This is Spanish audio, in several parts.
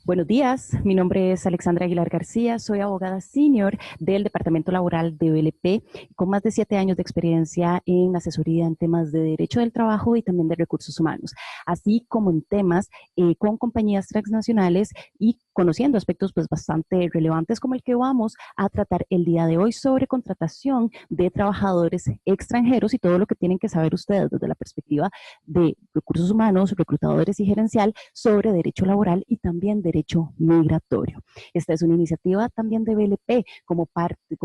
Buenos días, mi nombre es Alexandra Aguilar García, soy abogada senior del Departamento Laboral de OLP, con más de 7 años de experiencia en asesoría en temas de derecho del trabajo y también de recursos humanos, así como en temas con compañías transnacionales y conociendo aspectos pues bastante relevantes como el que vamos a tratar el día de hoy sobre contratación de trabajadores extranjeros y todo lo que tienen que saber ustedes desde la perspectiva de recursos humanos, reclutadores y gerencial sobre derecho laboral y también derecho migratorio. Esta es una iniciativa también de BLP como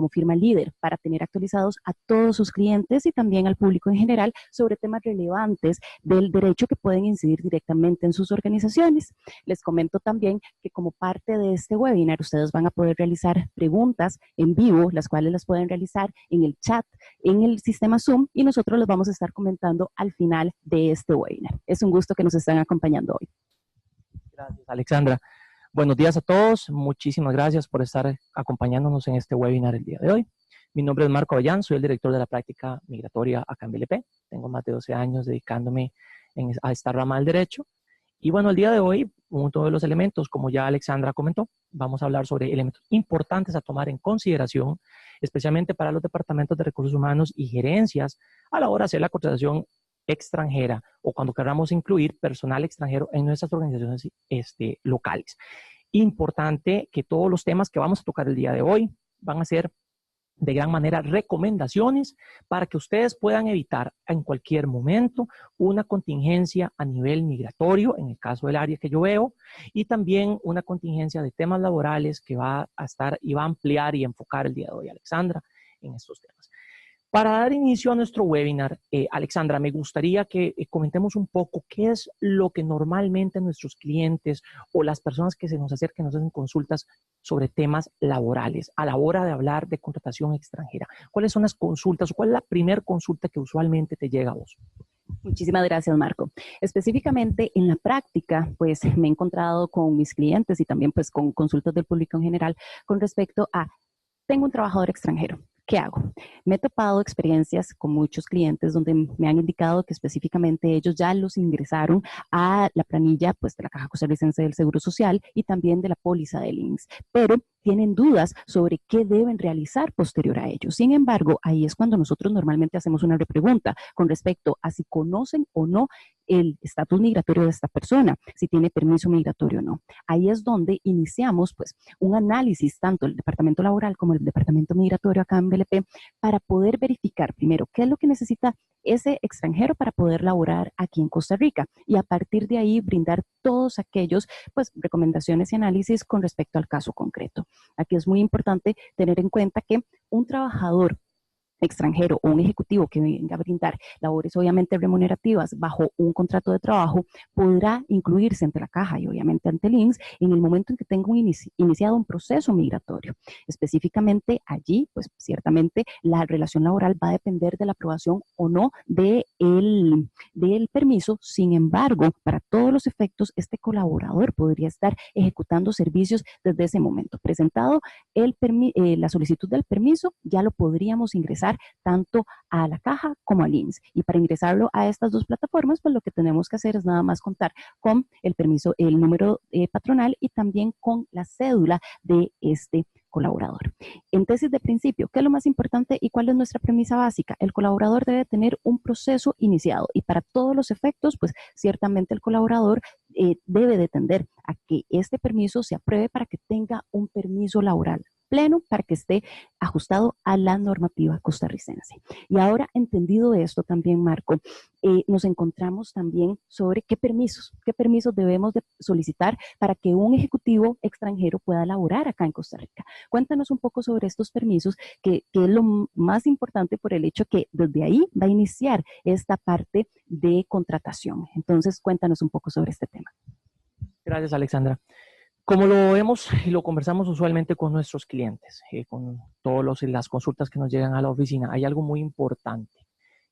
firma líder para tener actualizados a todos sus clientes y también al público en general sobre temas relevantes del derecho que pueden incidir directamente en sus organizaciones. Les comento también que como parte de este webinar ustedes van a poder realizar preguntas en vivo, las cuales las pueden realizar en el chat, en el sistema Zoom, y nosotros les vamos a estar comentando al final de este webinar. Es un gusto que nos estén acompañando hoy. Gracias, Alexandra. Buenos días a todos. Muchísimas gracias por estar acompañándonos en este webinar el día de hoy. Mi nombre es Marco Avellán, soy el director de la práctica migratoria acá en BLP. Tengo más de 12 años dedicándome a esta rama del derecho. Y bueno, el día de hoy, uno de los elementos, como ya Alexandra comentó, vamos a hablar sobre elementos importantes a tomar en consideración, especialmente para los departamentos de recursos humanos y gerencias a la hora de hacer la contratación extranjera o cuando queramos incluir personal extranjero en nuestras organizaciones locales. Importante que todos los temas que vamos a tocar el día de hoy van a ser de gran manera recomendaciones para que ustedes puedan evitar en cualquier momento una contingencia a nivel migratorio, en el caso del área que yo veo, y también una contingencia de temas laborales que va a estar y va a ampliar y enfocar el día de hoy Alexandra en estos temas. Para dar inicio a nuestro webinar, Alexandra, me gustaría que comentemos un poco qué es lo que normalmente nuestros clientes o las personas que se nos acerquen, nos hacen consultas sobre temas laborales a la hora de hablar de contratación extranjera. ¿Cuáles son las consultas o cuál es la primera consulta que usualmente te llega a vos? Muchísimas gracias, Marco. Específicamente en la práctica, pues me he encontrado con mis clientes y también pues con consultas del público en general con respecto a, tengo un trabajador extranjero. ¿Qué hago? Me he topado experiencias con muchos clientes donde me han indicado que específicamente ellos ya los ingresaron a la planilla pues, de la Caja Costarricense del Seguro Social y también de la póliza del INSS, pero tienen dudas sobre qué deben realizar posterior a ello. Sin embargo, ahí es cuando nosotros normalmente hacemos una repregunta con respecto a si conocen o no el estatus migratorio de esta persona, si tiene permiso migratorio o no. Ahí es donde iniciamos pues un análisis, tanto el departamento laboral como el departamento migratorio acá en BLP, para poder verificar primero qué es lo que necesita ese extranjero para poder laborar aquí en Costa Rica y a partir de ahí brindar todos aquellos pues recomendaciones y análisis con respecto al caso concreto. Aquí es muy importante tener en cuenta que un trabajador extranjero o un ejecutivo que venga a brindar labores obviamente remunerativas bajo un contrato de trabajo podrá incluirse ante la caja y obviamente ante el INSS en el momento en que tenga iniciado un proceso migratorio. Específicamente allí, pues ciertamente la relación laboral va a depender de la aprobación o no del permiso. Sin embargo, para todos los efectos, este colaborador podría estar ejecutando servicios desde ese momento. Presentado la solicitud del permiso, ya lo podríamos ingresar tanto a la caja como al INSS. Y para ingresarlo a estas dos plataformas, pues lo que tenemos que hacer es nada más contar con el permiso, el número patronal y también con la cédula de este colaborador. En tesis de principio, ¿qué es lo más importante y cuál es nuestra premisa básica? El colaborador debe tener un proceso iniciado y para todos los efectos, pues ciertamente el colaborador debe de tender a que este permiso se apruebe para que tenga un permiso laboral pleno para que esté ajustado a la normativa costarricense. Y ahora, entendido esto también, Marco, nos encontramos también sobre qué permisos debemos de solicitar para que un ejecutivo extranjero pueda laborar acá en Costa Rica. Cuéntanos un poco sobre estos permisos, que es lo más importante por el hecho que desde ahí va a iniciar esta parte de contratación. Entonces, cuéntanos un poco sobre este tema. Gracias, Alexandra. Como lo vemos y lo conversamos usualmente con nuestros clientes, con todas las consultas que nos llegan a la oficina, hay algo muy importante,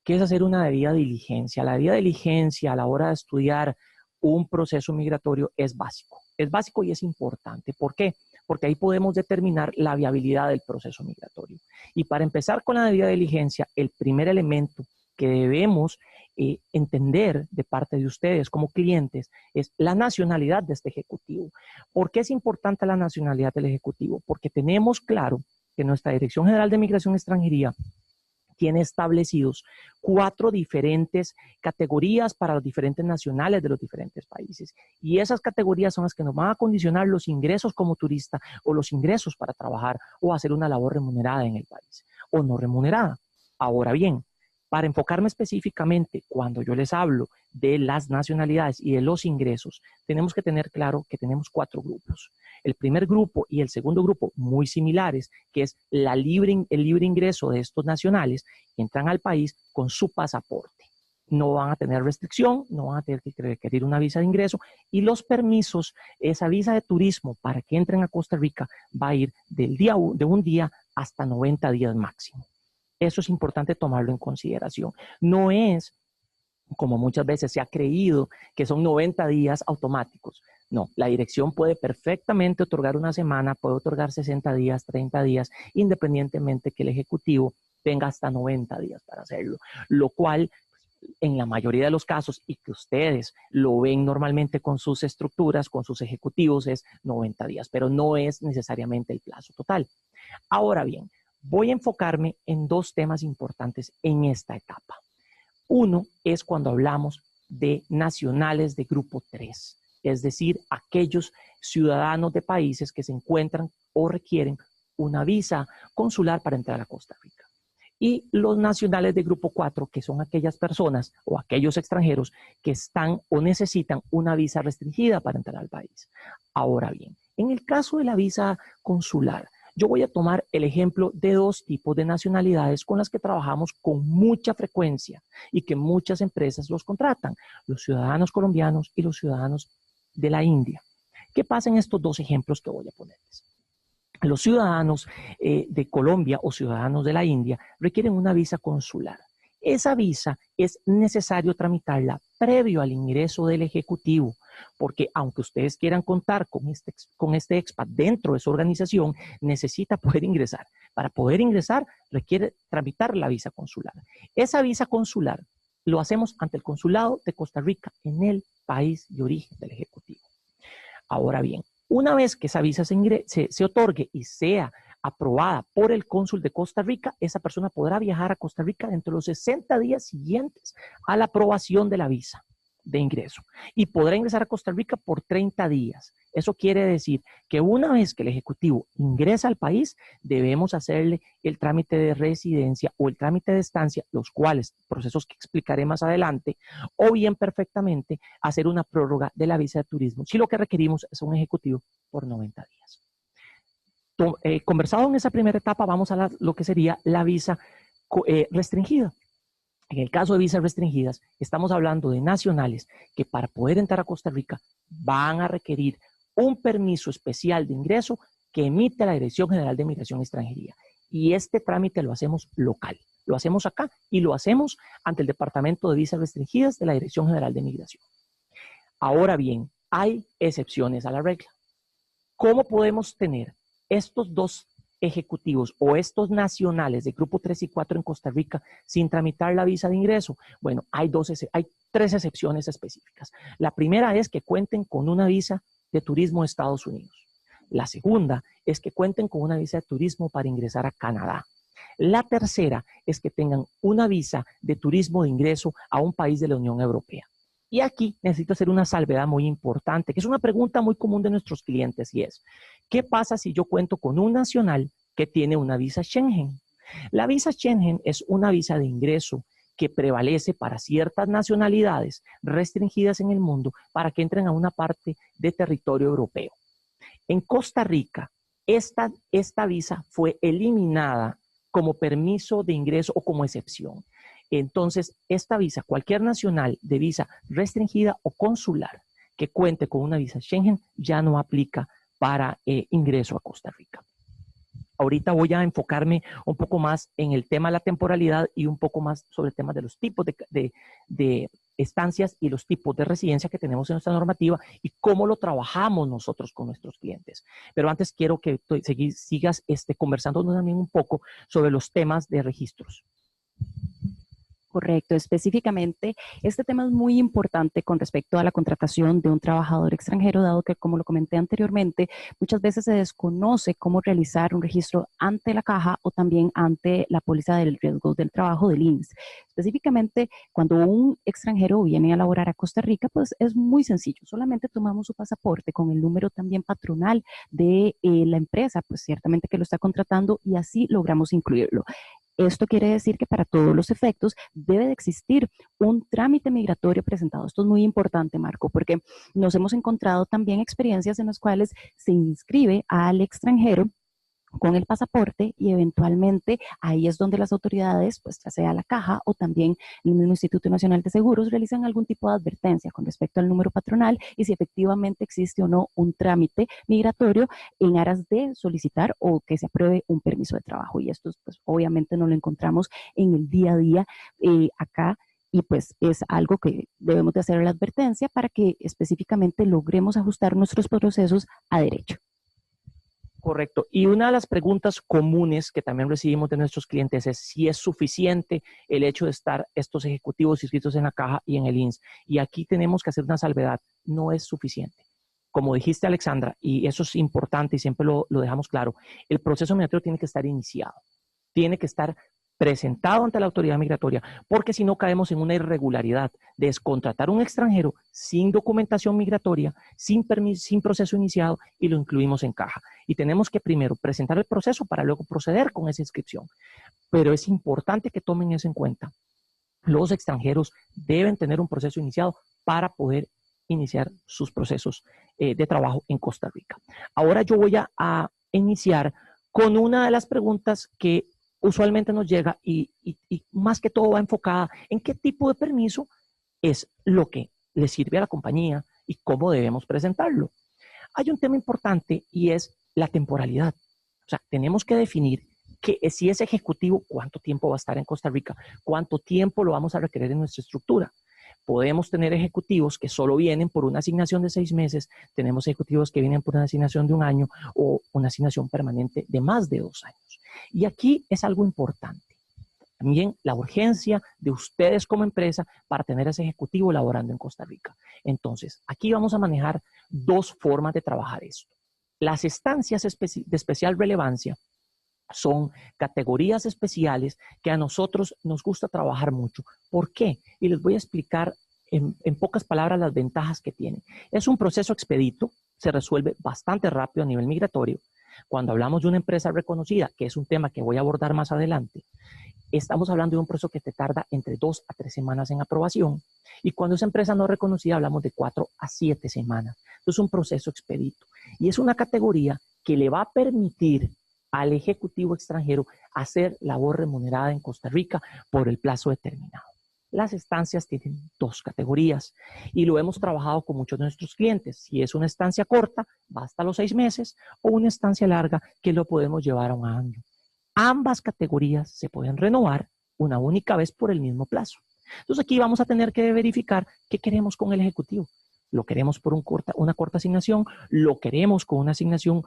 que es hacer una debida diligencia. La debida diligencia a la hora de estudiar un proceso migratorio es básico y es importante. ¿Por qué? Porque ahí podemos determinar la viabilidad del proceso migratorio. Y para empezar con la debida diligencia, el primer elemento que debemos entender de parte de ustedes como clientes es la nacionalidad de este ejecutivo. ¿Por qué es importante la nacionalidad del ejecutivo? Porque tenemos claro que nuestra Dirección General de Migración y Extranjería tiene establecidos 4 diferentes categorías para los diferentes nacionales de los diferentes países. Y esas categorías son las que nos van a condicionar los ingresos como turista o los ingresos para trabajar o hacer una labor remunerada en el país o no remunerada. Ahora bien, para enfocarme específicamente cuando yo les hablo de las nacionalidades y de los ingresos, tenemos que tener claro que tenemos 4 grupos. El primer grupo y el segundo grupo muy similares, que es el libre ingreso de estos nacionales, entran al país con su pasaporte. No van a tener restricción, no van a tener que requerir una visa de ingreso y los permisos, esa visa de turismo para que entren a Costa Rica va a ir de un día hasta 90 días máximo. Eso es importante tomarlo en consideración. No es, como muchas veces se ha creído, que son 90 días automáticos. No, la dirección puede perfectamente otorgar una semana, puede otorgar 60 días, 30 días, independientemente que el ejecutivo tenga hasta 90 días para hacerlo, lo cual en la mayoría de los casos y que ustedes lo ven normalmente con sus estructuras, con sus ejecutivos, es 90 días, pero no es necesariamente el plazo total. Ahora bien, voy a enfocarme en 2 temas importantes en esta etapa. Uno es cuando hablamos de nacionales de grupo 3, es decir, aquellos ciudadanos de países que se encuentran o requieren una visa consular para entrar a Costa Rica. Y los nacionales de grupo 4, que son aquellas personas o aquellos extranjeros que están o necesitan una visa restringida para entrar al país. Ahora bien, en el caso de la visa consular, yo voy a tomar el ejemplo de 2 tipos de nacionalidades con las que trabajamos con mucha frecuencia y que muchas empresas los contratan, los ciudadanos colombianos y los ciudadanos de la India. ¿Qué pasa en estos 2 ejemplos que voy a ponerles? Los ciudadanos de Colombia o ciudadanos de la India requieren una visa consular. Esa visa es necesario tramitarla previo al ingreso del ejecutivo, porque aunque ustedes quieran contar con este expat dentro de su organización, necesita poder ingresar. Para poder ingresar requiere tramitar la visa consular. Esa visa consular lo hacemos ante el consulado de Costa Rica en el país de origen del ejecutivo. Ahora bien, una vez que esa visa se otorgue y sea aprobada por el cónsul de Costa Rica, esa persona podrá viajar a Costa Rica dentro de los 60 días siguientes a la aprobación de la visa de ingreso y podrá ingresar a Costa Rica por 30 días. Eso quiere decir que una vez que el ejecutivo ingresa al país, debemos hacerle el trámite de residencia o el trámite de estancia, los cuales, procesos que explicaré más adelante, o bien perfectamente hacer una prórroga de la visa de turismo, si lo que requerimos es un ejecutivo por 90 días. Conversado en esa primera etapa, vamos a lo que sería la visa restringida. En el caso de visas restringidas, estamos hablando de nacionales que para poder entrar a Costa Rica van a requerir un permiso especial de ingreso que emite la Dirección General de Migración y Extranjería. Y este trámite lo hacemos local. Lo hacemos acá y lo hacemos ante el Departamento de Visas Restringidas de la Dirección General de Migración. Ahora bien, hay excepciones a la regla. ¿Cómo podemos tener estos 2 ejecutivos o estos nacionales de grupo 3 y 4 en Costa Rica sin tramitar la visa de ingreso? Bueno, hay 3 excepciones específicas. La primera es que cuenten con una visa de turismo de Estados Unidos. La segunda es que cuenten con una visa de turismo para ingresar a Canadá. La tercera es que tengan una visa de turismo de ingreso a un país de la Unión Europea. Y aquí necesito hacer una salvedad muy importante, que es una pregunta muy común de nuestros clientes y es, ¿qué pasa si yo cuento con un nacional que tiene una visa Schengen? La visa Schengen es una visa de ingreso que prevalece para ciertas nacionalidades restringidas en el mundo para que entren a una parte de territorio europeo. En Costa Rica, esta visa fue eliminada como permiso de ingreso o como excepción. Entonces, esta visa, cualquier nacional de visa restringida o consular que cuente con una visa Schengen ya no aplica para ingreso a Costa Rica. Ahorita voy a enfocarme un poco más en el tema de la temporalidad y un poco más sobre el tema de los tipos de estancias y los tipos de residencia que tenemos en nuestra normativa y cómo lo trabajamos nosotros con nuestros clientes. Pero antes quiero que sigas conversando también un poco sobre los temas de registros. Correcto, específicamente este tema es muy importante con respecto a la contratación de un trabajador extranjero, dado que, como lo comenté anteriormente, muchas veces se desconoce cómo realizar un registro ante la caja o también ante la póliza del riesgo del trabajo del INSS. Específicamente, cuando un extranjero viene a laborar a Costa Rica, pues es muy sencillo, solamente tomamos su pasaporte con el número también patronal de la empresa, pues ciertamente que lo está contratando y así logramos incluirlo. Esto quiere decir que para todos los efectos debe de existir un trámite migratorio presentado. Esto es muy importante, Marco, porque nos hemos encontrado también experiencias en las cuales se inscribe al extranjero con el pasaporte y eventualmente ahí es donde las autoridades, pues ya sea la caja o también el mismo Instituto Nacional de Seguros, realizan algún tipo de advertencia con respecto al número patronal y si efectivamente existe o no un trámite migratorio en aras de solicitar o que se apruebe un permiso de trabajo. Y esto, pues obviamente no lo encontramos en el día a día acá. Y pues es algo que debemos de hacer la advertencia para que específicamente logremos ajustar nuestros procesos a derecho. Correcto. Y una de las preguntas comunes que también recibimos de nuestros clientes es si es suficiente el hecho de estar estos ejecutivos inscritos en la caja y en el INSS. Y aquí tenemos que hacer una salvedad. No es suficiente. Como dijiste, Alexandra, y eso es importante y siempre lo dejamos claro, el proceso migratorio tiene que estar iniciado. Tiene que estar presentado ante la autoridad migratoria, porque si no caemos en una irregularidad de descontratar un extranjero sin documentación migratoria, sin permiso, sin proceso iniciado y lo incluimos en caja. Y tenemos que primero presentar el proceso para luego proceder con esa inscripción. Pero es importante que tomen eso en cuenta. Los extranjeros deben tener un proceso iniciado para poder iniciar sus procesos de trabajo en Costa Rica. Ahora yo voy a iniciar con una de las preguntas que usualmente nos llega y más que todo va enfocada en qué tipo de permiso es lo que le sirve a la compañía y cómo debemos presentarlo. Hay un tema importante y es la temporalidad. O sea, tenemos que definir que si es ejecutivo, cuánto tiempo va a estar en Costa Rica, cuánto tiempo lo vamos a requerir en nuestra estructura. Podemos tener ejecutivos que solo vienen por una asignación de 6 meses, tenemos ejecutivos que vienen por una asignación de 1 año o una asignación permanente de más de 2 años. Y aquí es algo importante. También la urgencia de ustedes como empresa para tener ese ejecutivo laborando en Costa Rica. Entonces, aquí vamos a manejar 2 formas de trabajar esto. Las estancias de especial relevancia son categorías especiales que a nosotros nos gusta trabajar mucho. ¿Por qué? Y les voy a explicar en pocas palabras las ventajas que tiene. Es un proceso expedito, se resuelve bastante rápido a nivel migratorio. Cuando hablamos de una empresa reconocida, que es un tema que voy a abordar más adelante, estamos hablando de un proceso que te tarda entre 2 a 3 semanas en aprobación. Y cuando es empresa no reconocida, hablamos de 4 a 7 semanas. Entonces, es un proceso expedito. Y es una categoría que le va a permitir al ejecutivo extranjero hacer labor remunerada en Costa Rica por el plazo determinado. Las estancias tienen 2 categorías y lo hemos trabajado con muchos de nuestros clientes. Si es una estancia corta, va hasta los 6 meses, o una estancia larga que lo podemos llevar a 1 año. Ambas categorías se pueden renovar una única vez por el mismo plazo. Entonces aquí vamos a tener que verificar qué queremos con el ejecutivo. ¿Lo queremos por una corta asignación? ¿Lo queremos con una asignación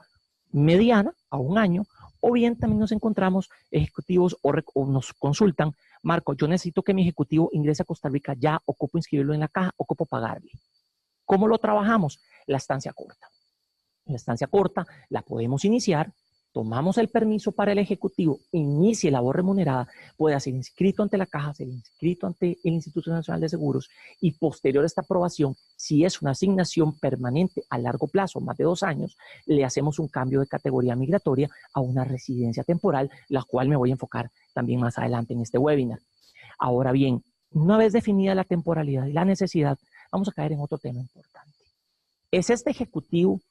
mediana a 1 año? O bien también nos encontramos ejecutivos o nos consultan, Marco, yo necesito que mi ejecutivo ingrese a Costa Rica ya, ocupo inscribirlo en la caja, ocupo pagarle. ¿Cómo lo trabajamos? La estancia corta. La estancia corta la podemos iniciar, tomamos el permiso para el ejecutivo, inicie labor remunerada, puede ser inscrito ante la caja, ser inscrito ante el Instituto Nacional de Seguros y posterior a esta aprobación, si es una asignación permanente a largo plazo, más de 2 años, le hacemos un cambio de categoría migratoria a una residencia temporal, la cual me voy a enfocar también más adelante en este webinar. Ahora bien, una vez definida la temporalidad y la necesidad, vamos a caer en otro tema importante. ¿Es este ejecutivo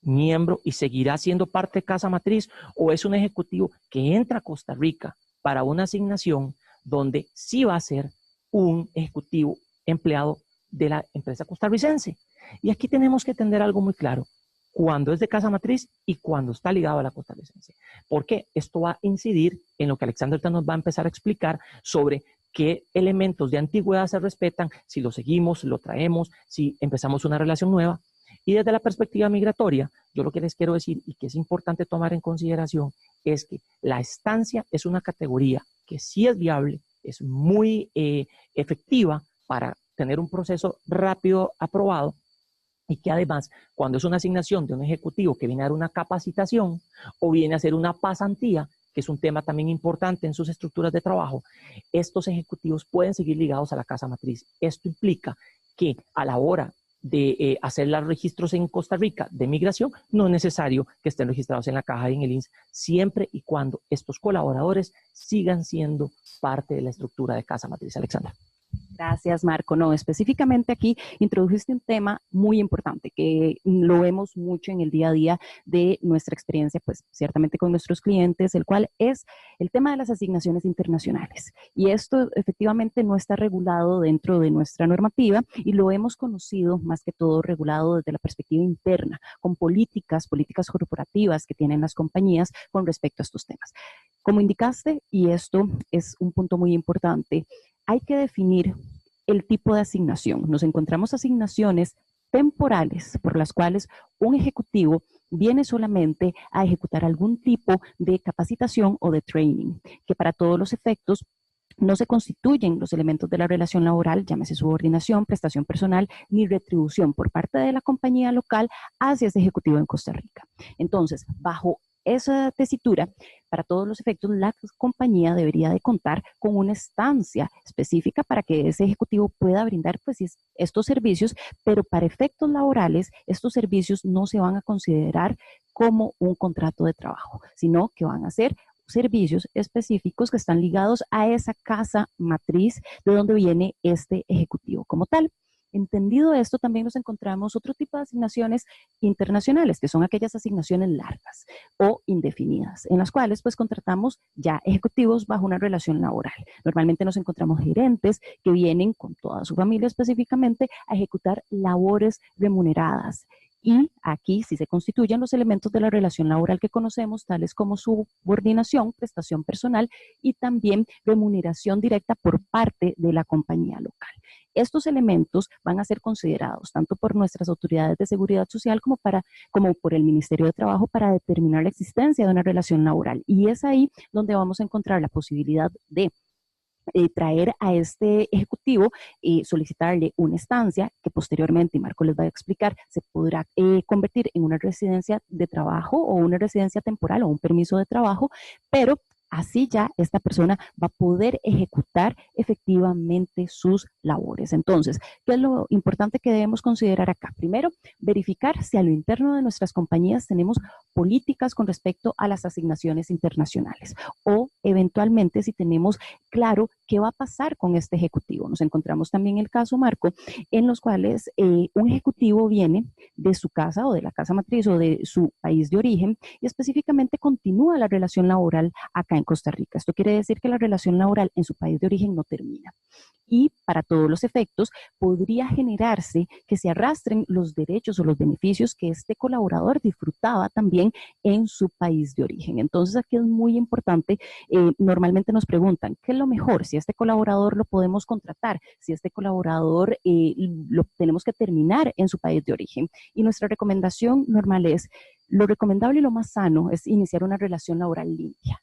miembro y seguirá siendo parte de casa matriz o es un ejecutivo que entra a Costa Rica para una asignación donde sí va a ser un ejecutivo empleado de la empresa costarricense? Y aquí tenemos que entender algo muy claro, cuando es de casa matriz y cuando está ligado a la costarricense. Porque esto va a incidir en lo que Alexandra nos va a empezar a explicar sobre qué elementos de antigüedad se respetan, si lo seguimos, lo traemos, si empezamos una relación nueva. Y desde la perspectiva migratoria, yo lo que les quiero decir y que es importante tomar en consideración es que la estancia es una categoría que sí es viable, es muy efectiva para tener un proceso rápido aprobado, y que además, cuando es una asignación de un ejecutivo que viene a dar una capacitación o viene a hacer una pasantía, que es un tema también importante en sus estructuras de trabajo, estos ejecutivos pueden seguir ligados a la casa matriz. Esto implica que a la hora de hacer los registros en Costa Rica de migración, no es necesario que estén registrados en la caja y en el INSS, siempre y cuando estos colaboradores sigan siendo parte de la estructura de casa matriz. Alexandra. Gracias, Marco. No, específicamente aquí introdujiste un tema muy importante que lo vemos mucho en el día a día de nuestra experiencia, pues ciertamente con nuestros clientes, el cual es el tema de las asignaciones internacionales. Y esto efectivamente no está regulado dentro de nuestra normativa y lo hemos conocido más que todo regulado desde la perspectiva interna, con políticas corporativas que tienen las compañías con respecto a estos temas. Como indicaste, y esto es un punto muy importante, hay que definir el tipo de asignación. Nos encontramos asignaciones temporales por las cuales un ejecutivo viene solamente a ejecutar algún tipo de capacitación o de training, que para todos los efectos no se constituyen los elementos de la relación laboral, llámese subordinación, prestación personal, ni retribución por parte de la compañía local hacia ese ejecutivo en Costa Rica. Entonces, bajo esa tesitura, para todos los efectos, la compañía debería de contar con una estancia específica para que ese ejecutivo pueda brindar pues, estos servicios, pero para efectos laborales, estos servicios no se van a considerar como un contrato de trabajo, sino que van a ser servicios específicos que están ligados a esa casa matriz de donde viene este ejecutivo como tal. Entendido esto, también nos encontramos otro tipo de asignaciones internacionales, que son aquellas asignaciones largas o indefinidas, en las cuales pues contratamos ya ejecutivos bajo una relación laboral. Normalmente nos encontramos gerentes que vienen con toda su familia específicamente a ejecutar labores remuneradas. Y aquí sí se constituyen los elementos de la relación laboral que conocemos, tales como subordinación, prestación personal y también remuneración directa por parte de la compañía local. Estos elementos van a ser considerados tanto por nuestras autoridades de seguridad social como por el Ministerio de Trabajo para determinar la existencia de una relación laboral. Y es ahí donde vamos a encontrar la posibilidad de traer a este ejecutivo y solicitarle una estancia que posteriormente, y Marco les va a explicar, se podrá convertir en una residencia de trabajo o una residencia temporal o un permiso de trabajo, pero así ya esta persona va a poder ejecutar efectivamente sus labores. Entonces, ¿qué es lo importante que debemos considerar acá? Primero, verificar si a lo interno de nuestras compañías tenemos políticas con respecto a las asignaciones internacionales o eventualmente si tenemos claro qué va a pasar con este ejecutivo. Nos encontramos también el caso, Marco, en los cuales un ejecutivo viene de su casa o de la casa matriz o de su país de origen y específicamente continúa la relación laboral acá en Costa Rica. Esto quiere decir que la relación laboral en su país de origen no termina. Y para todos los efectos podría generarse que se arrastren los derechos o los beneficios que este colaborador disfrutaba también en su país de origen. Entonces aquí es muy importante, normalmente nos preguntan, ¿qué es lo mejor? Si este colaborador lo podemos contratar, si este colaborador lo tenemos que terminar en su país de origen. Y nuestra recomendación normal es, lo recomendable y lo más sano es iniciar una relación laboral limpia.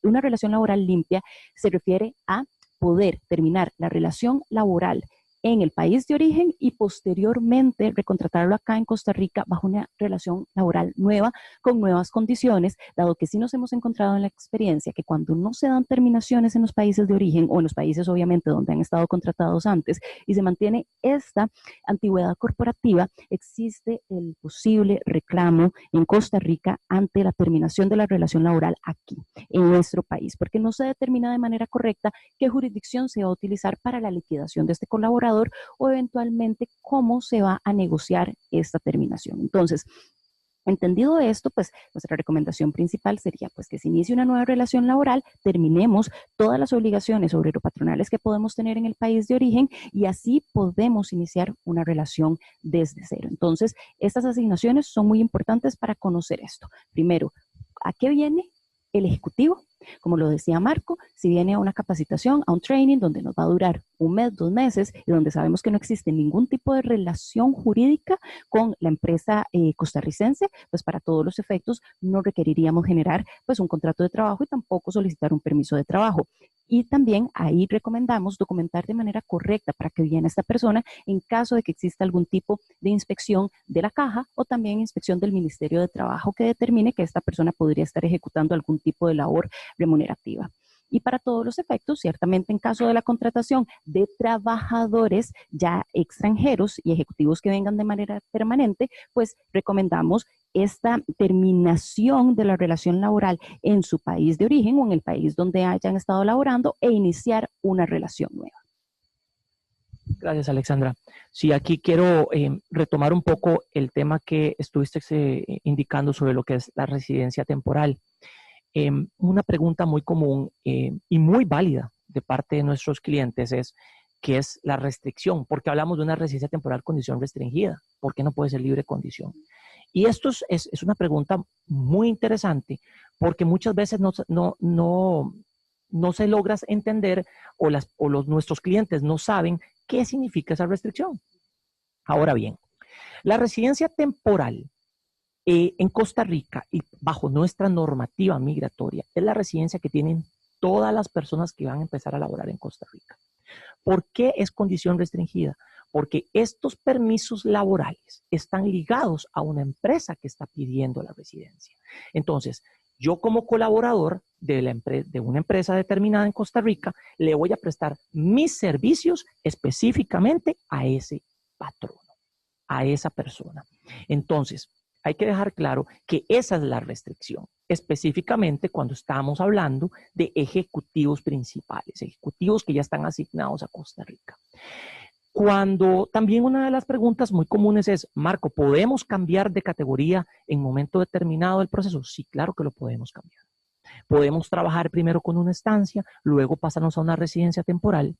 Una relación laboral limpia se refiere a poder terminar la relación laboral en el país de origen y posteriormente recontratarlo acá en Costa Rica bajo una relación laboral nueva, con nuevas condiciones, dado que sí nos hemos encontrado en la experiencia que cuando no se dan terminaciones en los países de origen o en los países obviamente donde han estado contratados antes y se mantiene esta antigüedad corporativa, existe el posible reclamo en Costa Rica ante la terminación de la relación laboral aquí, en nuestro país, porque no se determina de manera correcta qué jurisdicción se va a utilizar para la liquidación de este colaborador o eventualmente cómo se va a negociar esta terminación. Entonces, entendido esto, pues nuestra recomendación principal sería pues que se inicie una nueva relación laboral, terminemos todas las obligaciones obrero-patronales que podemos tener en el país de origen y así podemos iniciar una relación desde cero. Entonces, estas asignaciones son muy importantes para conocer esto. Primero, ¿a qué viene el ejecutivo? Como lo decía Marco, si viene a una capacitación, a un training donde nos va a durar 1 mes, 2 meses y donde sabemos que no existe ningún tipo de relación jurídica con la empresa costarricense, pues para todos los efectos no requeriríamos generar pues un contrato de trabajo y tampoco solicitar un permiso de trabajo. Y también ahí recomendamos documentar de manera correcta para que viene esta persona en caso de que exista algún tipo de inspección de la caja o también inspección del Ministerio de Trabajo que determine que esta persona podría estar ejecutando algún tipo de labor remunerativa. Y para todos los efectos, ciertamente en caso de la contratación de trabajadores ya extranjeros y ejecutivos que vengan de manera permanente, pues recomendamos esta terminación de la relación laboral en su país de origen o en el país donde hayan estado laborando e iniciar una relación nueva. Gracias, Alexandra. Sí, aquí quiero retomar un poco el tema que estuviste indicando sobre lo que es la residencia temporal. Una pregunta muy común y muy válida de parte de nuestros clientes es, ¿qué es la restricción? ¿Por qué hablamos de una residencia temporal condición restringida? ¿Por qué no puede ser libre condición? Y esto es una pregunta muy interesante porque muchas veces no se logra entender o nuestros clientes no saben qué significa esa restricción. Ahora bien, la residencia temporal en Costa Rica y bajo nuestra normativa migratoria es la residencia que tienen todas las personas que van a empezar a laborar en Costa Rica. ¿Por qué es condición restringida? Porque estos permisos laborales están ligados a una empresa que está pidiendo la residencia. Entonces, yo como colaborador de una empresa determinada en Costa Rica, le voy a prestar mis servicios específicamente a ese patrono, a esa persona. Entonces, hay que dejar claro que esa es la restricción, específicamente cuando estamos hablando de ejecutivos principales, ejecutivos que ya están asignados a Costa Rica. Cuando también una de las preguntas muy comunes es, Marco, ¿podemos cambiar de categoría en momento determinado del proceso? Sí, claro que lo podemos cambiar. Podemos trabajar primero con una estancia, luego pasarnos a una residencia temporal.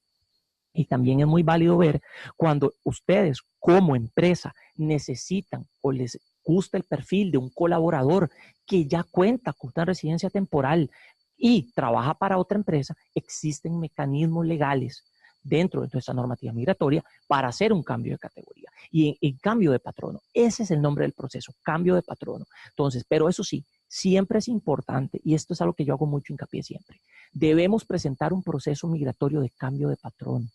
Y también es muy válido ver cuando ustedes como empresa necesitan o les gusta el perfil de un colaborador que ya cuenta con una residencia temporal y trabaja para otra empresa, existen mecanismos legales dentro de nuestra normativa migratoria para hacer un cambio de categoría y en cambio de patrono. Ese es el nombre del proceso, cambio de patrono. Entonces, pero eso sí, siempre es importante, y esto es algo que yo hago mucho hincapié siempre, debemos presentar un proceso migratorio de cambio de patrono.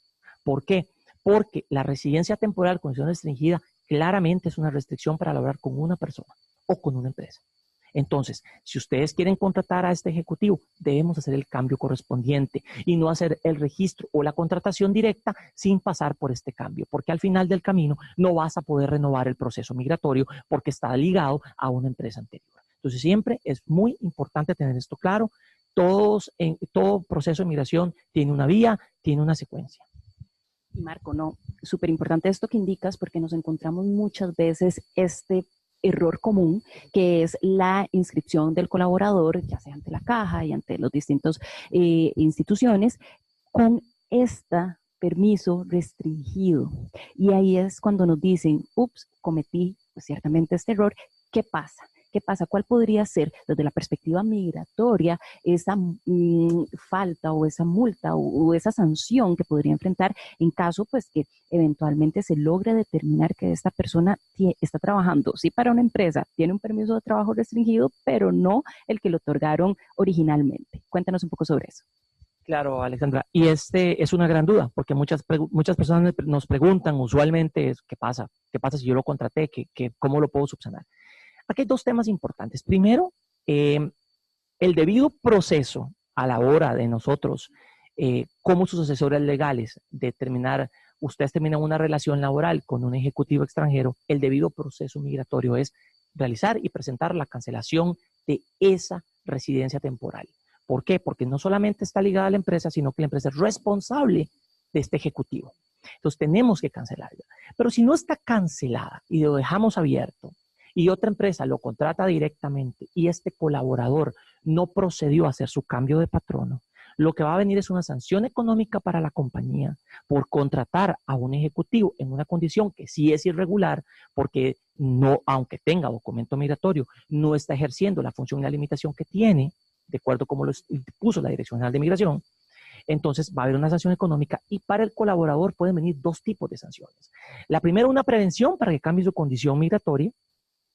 ¿Por qué? Porque la residencia temporal, condición restringida, claramente es una restricción para laborar con una persona o con una empresa. Entonces, si ustedes quieren contratar a este ejecutivo, debemos hacer el cambio correspondiente y no hacer el registro o la contratación directa sin pasar por este cambio, porque al final del camino no vas a poder renovar el proceso migratorio porque está ligado a una empresa anterior. Entonces, siempre es muy importante tener esto claro. Todo proceso de migración tiene una vía, tiene una secuencia. Marco, no, súper importante esto que indicas porque nos encontramos muchas veces este error común que es la inscripción del colaborador, ya sea ante la caja y ante los distintos instituciones, con este permiso restringido. Y ahí es cuando nos dicen, ups, cometí pues, ciertamente este error, ¿qué pasa? ¿Qué pasa? ¿Cuál podría ser desde la perspectiva migratoria esa falta o esa multa o esa sanción que podría enfrentar en caso pues que eventualmente se logre determinar que esta persona está trabajando, sí para una empresa, tiene un permiso de trabajo restringido, pero no el que le otorgaron originalmente? Cuéntanos un poco sobre eso. Claro, Alexandra. Y este es una gran duda, porque muchas personas nos preguntan usualmente, ¿qué pasa? ¿Qué pasa si yo lo contraté? ¿Cómo lo puedo subsanar? Aquí hay dos temas importantes. Primero, el debido proceso a la hora de nosotros, como sus asesores legales, determinar, ustedes terminan una relación laboral con un ejecutivo extranjero, el debido proceso migratorio es realizar y presentar la cancelación de esa residencia temporal. ¿Por qué? Porque no solamente está ligada a la empresa, sino que la empresa es responsable de este ejecutivo. Entonces tenemos que cancelarla. Pero si no está cancelada y lo dejamos abierto, y otra empresa lo contrata directamente y este colaborador no procedió a hacer su cambio de patrono, lo que va a venir es una sanción económica para la compañía por contratar a un ejecutivo en una condición que sí es irregular, porque no, aunque tenga documento migratorio, no está ejerciendo la función y la limitación que tiene, de acuerdo como lo puso la Dirección General de Migración. Entonces va a haber una sanción económica y para el colaborador pueden venir dos tipos de sanciones. La primera, una prevención para que cambie su condición migratoria,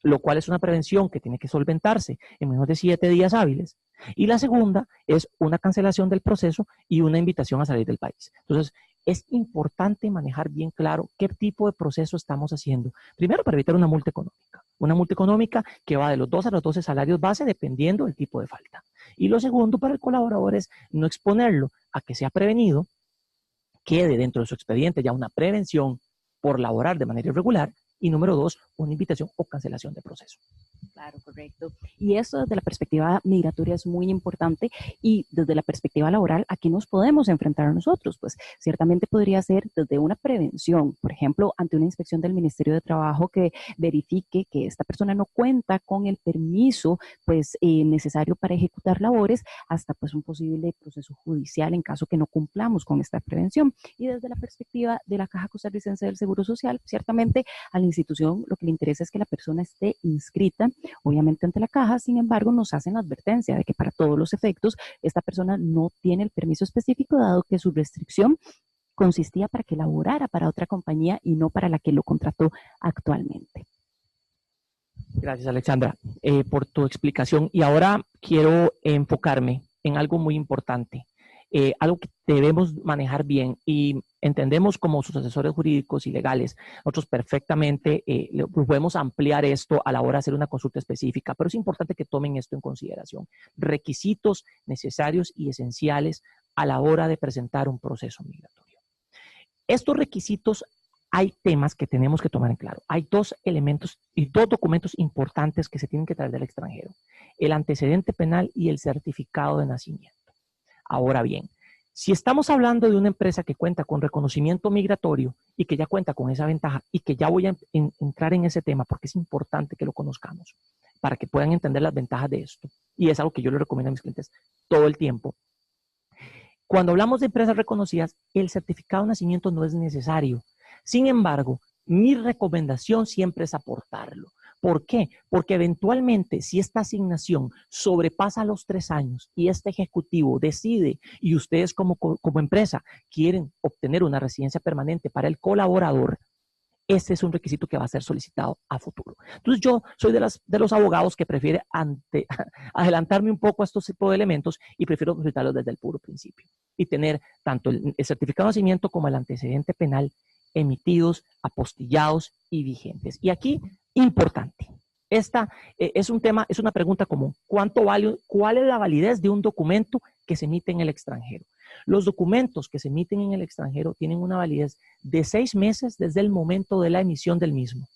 lo cual es una prevención que tiene que solventarse en menos de 7 días hábiles. Y la segunda es una cancelación del proceso y una invitación a salir del país. Entonces, es importante manejar bien claro qué tipo de proceso estamos haciendo. Primero, para evitar una multa económica. Una multa económica que va de los 2 a los 12 salarios base dependiendo del tipo de falta. Y lo segundo para el colaborador es no exponerlo a que sea prevenido, quede dentro de su expediente ya una prevención por laborar de manera irregular. Y número 2, una invitación o cancelación de proceso. Claro, correcto. Y eso desde la perspectiva migratoria es muy importante y desde la perspectiva laboral, ¿a qué nos podemos enfrentar nosotros? Pues ciertamente podría ser desde una prevención, por ejemplo, ante una inspección del Ministerio de Trabajo que verifique que esta persona no cuenta con el permiso pues necesario para ejecutar labores, hasta pues un posible proceso judicial en caso que no cumplamos con esta prevención. Y desde la perspectiva de la Caja Costarricense del Seguro Social, ciertamente a la institución lo que le interesa es que la persona esté inscrita obviamente ante la caja. Sin embargo, nos hacen la advertencia de que para todos los efectos esta persona no tiene el permiso específico, dado que su restricción consistía para que laborara para otra compañía y no para la que lo contrató actualmente. Gracias, Alexandra, por tu explicación. Y ahora quiero enfocarme en algo muy importante, algo que debemos manejar bien y entendemos como sus asesores jurídicos y legales. Nosotros perfectamente podemos ampliar esto a la hora de hacer una consulta específica, pero es importante que tomen esto en consideración. Requisitos necesarios y esenciales a la hora de presentar un proceso migratorio. Estos requisitos, hay temas que tenemos que tomar en claro. Hay 2 elementos y 2 documentos importantes que se tienen que traer del extranjero: el antecedente penal y el certificado de nacimiento. Ahora bien, si estamos hablando de una empresa que cuenta con reconocimiento migratorio y que ya cuenta con esa ventaja, y que ya voy a entrar en ese tema porque es importante que lo conozcamos para que puedan entender las ventajas de esto, y es algo que yo le recomiendo a mis clientes todo el tiempo. Cuando hablamos de empresas reconocidas, el certificado de nacimiento no es necesario. Sin embargo, mi recomendación siempre es aportarlo. ¿Por qué? Porque eventualmente, si esta asignación sobrepasa los 3 años y este ejecutivo decide y ustedes como empresa quieren obtener una residencia permanente para el colaborador, ese es un requisito que va a ser solicitado a futuro. Entonces, yo soy de los abogados que prefiere adelantarme un poco a estos tipos de elementos y prefiero solicitarlos desde el puro principio y tener tanto el certificado de nacimiento como el antecedente penal emitidos, apostillados y vigentes. Y aquí, importante, esta es un tema, es una pregunta común. ¿Cuál es la validez de un documento que se emite en el extranjero? Los documentos que se emiten en el extranjero tienen una validez de 6 meses desde el momento de la emisión del mismo,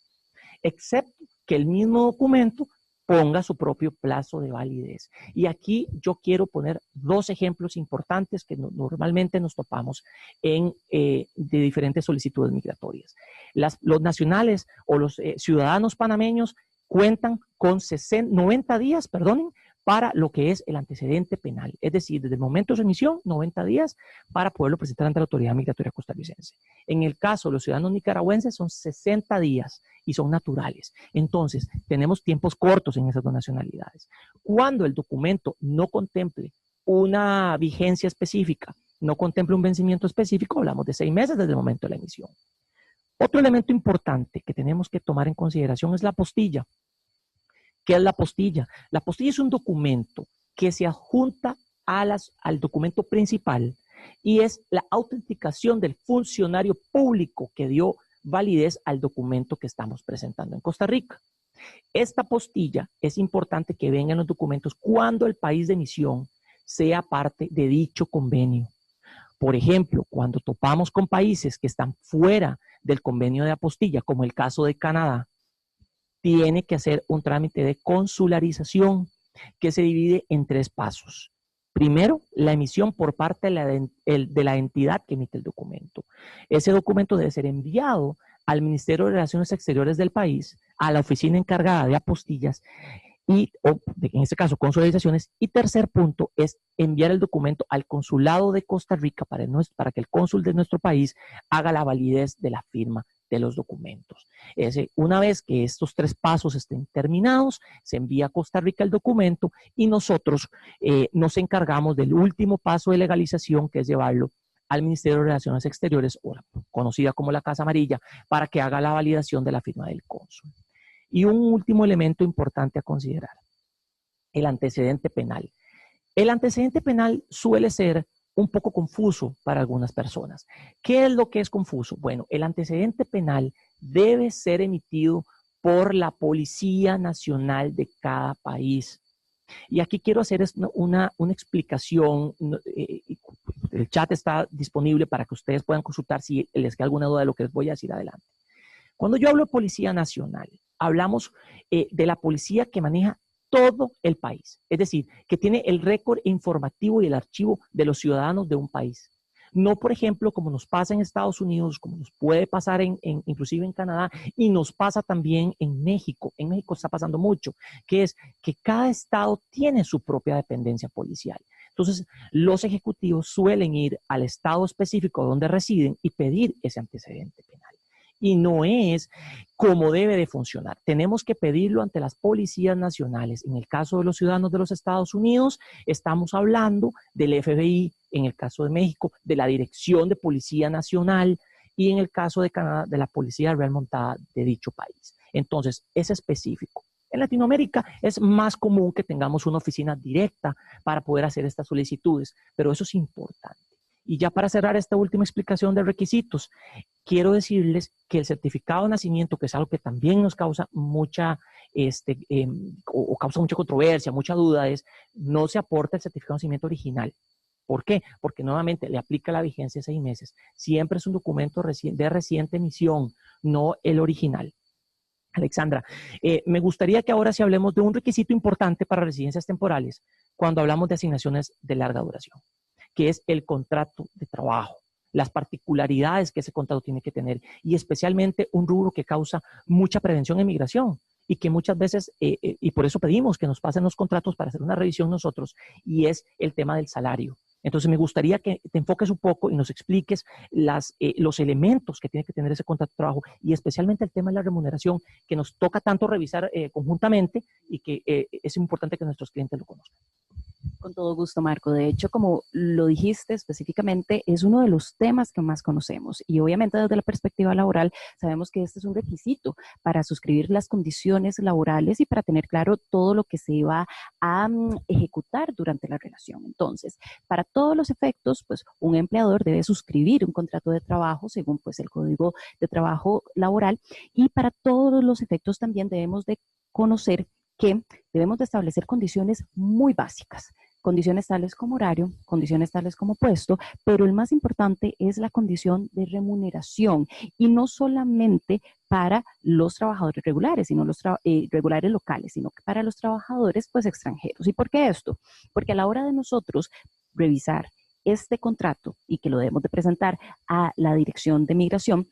excepto que el mismo documento ponga su propio plazo de validez. Y aquí yo quiero poner 2 ejemplos importantes que normalmente nos topamos de diferentes solicitudes migratorias. Los nacionales o los ciudadanos panameños cuentan con 90 días, para lo que es el antecedente penal. Es decir, desde el momento de su emisión, 90 días para poderlo presentar ante la autoridad migratoria costarricense. En el caso de los ciudadanos nicaragüenses son 60 días y son naturales. Entonces, tenemos tiempos cortos en esas 2 nacionalidades. Cuando el documento no contemple una vigencia específica, no contemple un vencimiento específico, hablamos de 6 meses desde el momento de la emisión. Otro elemento importante que tenemos que tomar en consideración es la apostilla. ¿Qué es la apostilla? La apostilla es un documento que se adjunta al documento principal y es la autenticación del funcionario público que dio validez al documento que estamos presentando en Costa Rica. Esta apostilla es importante que venga en los documentos cuando el país de emisión sea parte de dicho convenio. Por ejemplo, cuando topamos con países que están fuera del convenio de apostilla, como el caso de Canadá, tiene que hacer un trámite de consularización que se divide en 3 pasos. Primero, la emisión por parte de la entidad que emite el documento. Ese documento debe ser enviado al Ministerio de Relaciones Exteriores del país, a la oficina encargada de apostillas, en este caso consularizaciones. Y tercer punto es enviar el documento al consulado de Costa Rica para que el cónsul de nuestro país haga la validez de la firma de los documentos. Una vez que estos 3 pasos estén terminados, se envía a Costa Rica el documento y nosotros nos encargamos del último paso de legalización, que es llevarlo al Ministerio de Relaciones Exteriores, conocida como la Casa Amarilla, para que haga la validación de la firma del cónsul. Y un último elemento importante a considerar, el antecedente penal. El antecedente penal suele ser un poco confuso para algunas personas. ¿Qué es lo que es confuso? Bueno, el antecedente penal debe ser emitido por la Policía Nacional de cada país. Y aquí quiero hacer una explicación. El chat está disponible para que ustedes puedan consultar si les queda alguna duda de lo que les voy a decir adelante. Cuando yo hablo de Policía Nacional, hablamos de la policía que maneja todo el país. Es decir, que tiene el récord informativo y el archivo de los ciudadanos de un país. No, por ejemplo, como nos pasa en Estados Unidos, como nos puede pasar inclusive en Canadá, y nos pasa también en México. En México está pasando mucho, que es que cada estado tiene su propia dependencia policial. Entonces, los ejecutivos suelen ir al estado específico donde residen y pedir ese antecedente penal. Y no es como debe de funcionar. Tenemos que pedirlo ante las policías nacionales. En el caso de los ciudadanos de los Estados Unidos, estamos hablando del FBI, en el caso de México, de la Dirección de Policía Nacional, y en el caso de Canadá, de la Policía Real Montada de dicho país. Entonces, es específico. En Latinoamérica es más común que tengamos una oficina directa para poder hacer estas solicitudes, pero eso es importante. Y ya para cerrar esta última explicación de requisitos, quiero decirles que el certificado de nacimiento, que es algo que también nos causa mucha, causa mucha controversia, mucha duda, es no se aporta el certificado de nacimiento original. ¿Por qué? Porque nuevamente le aplica la vigencia de 6 meses. Siempre es un documento de reciente emisión, no el original. Alexandra, me gustaría que ahora sí hablemos de un requisito importante para residencias temporales cuando hablamos de asignaciones de larga duración, que es el contrato de trabajo, las particularidades que ese contrato tiene que tener y especialmente un rubro que causa mucha prevención en migración y que muchas veces, y por eso pedimos que nos pasen los contratos para hacer una revisión nosotros, y es el tema del salario. Entonces me gustaría que te enfoques un poco y nos expliques los elementos que tiene que tener ese contrato de trabajo y especialmente el tema de la remuneración que nos toca tanto revisar conjuntamente y que es importante que nuestros clientes lo conozcan. Con todo gusto, Marco. De hecho, como lo dijiste específicamente, es uno de los temas que más conocemos y obviamente desde la perspectiva laboral sabemos que este es un requisito para suscribir las condiciones laborales y para tener claro todo lo que se va a ejecutar durante la relación. Entonces, para todos los efectos, pues un empleador debe suscribir un contrato de trabajo según pues el Código de Trabajo Laboral, y para todos los efectos también debemos de conocer que debemos de establecer condiciones muy básicas. Condiciones tales como horario, condiciones tales como puesto, pero el más importante es la condición de remuneración, y no solamente para los trabajadores regulares, sino los regulares locales, sino que para los trabajadores pues extranjeros. ¿Y por qué esto? Porque a la hora de nosotros revisar este contrato y que lo debemos de presentar a la Dirección de Migración,